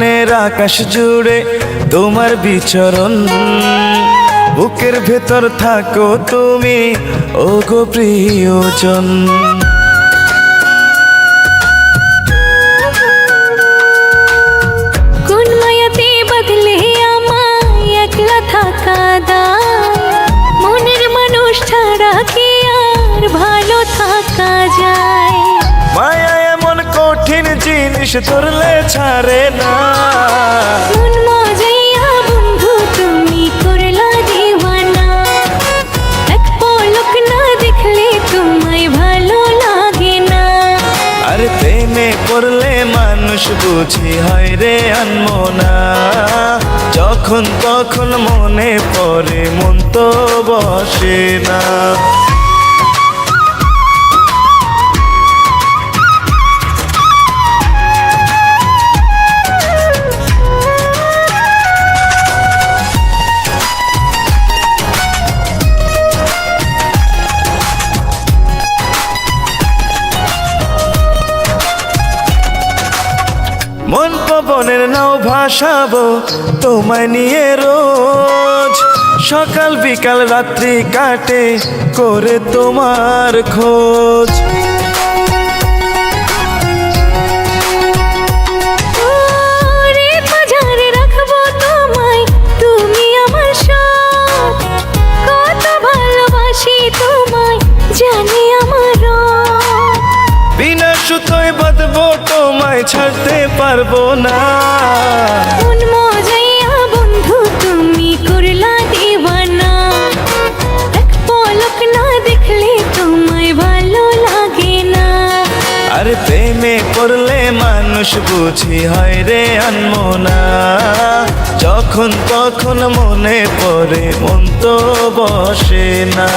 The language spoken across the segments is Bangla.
মনের আকাশ জুড়ে তোমার বিচরণ, বুকের ভেতর থাকো তুমি ওগো প্রিয়জন। কোন মায়াতে বদলে আমায় একলা থাকা দায়, মনের মানুষ ছাড়া কি আর ভালো থাকা যায়? মায়া এমন কঠিন জিনিস ধরলে ছাড়ে না। মন মজাইয়া বন্ধু তুমি করলা দিওয়ানা, এক পলক না দেখলে তোমায় ভালো লাগে না। আর প্রেমে পড়লে মানুষ বুঝি হয় রে আনমনা, যখন তখন মনে পড়ে মন তো বসে না। মন পবনের নাও ভাসাবো তোমায় নিয়ে রোজ, সকাল বিকাল রাত্রি কাটে করে তোমার খোঁজ। ওরে বাজারে রাখবো তোমায়, তুমি আমার সব, কত ভালোবাসি তোমায় জানি আমার রব। বিনা সুতোয় বাঁধবো তোমায় ছাড়তে পারবো না। মন মজাইয়া বন্ধু তুমি করলা দিওয়ানা, এক পলক না দেখলে তোমায় ভালো লাগে না। আর প্রেমে পড়লে মানুষ বুঝি হয় রে আনমনা, যখন তখন মনে পড়ে মন তো বসে না।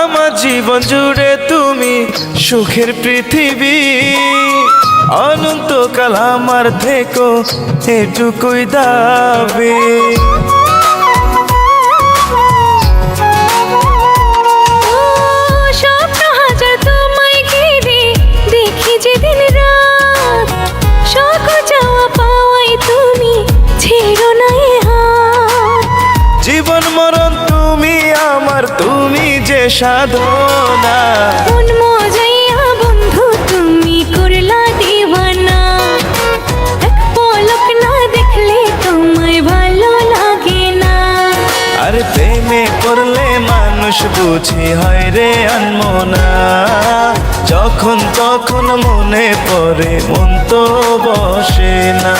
আমার জীবন জুড়ে তুমি সুখের পৃথিবী, অনন্তকাল আমার থেকো এটুকুই দাবি। স্বপ্ন হাজার তোমায় ঘিরে দেখি যেদিন রাত, সকল চাওয়া পাওয়াই তুমি ছেড়ো না এ হাত। জীবন মরণ তুমি আমার, তুমি যে সাধনা। মন মজাইয়া বন্ধু তুমি করলা দিওয়ানা, এক পলক না দেখলে তোমায় ভালো লাগে না। আর প্রেমে পড়লে মানুষ বুঝি হয় রে আনমনা, যখন তখন মনে পড়ে মন তো বসে না।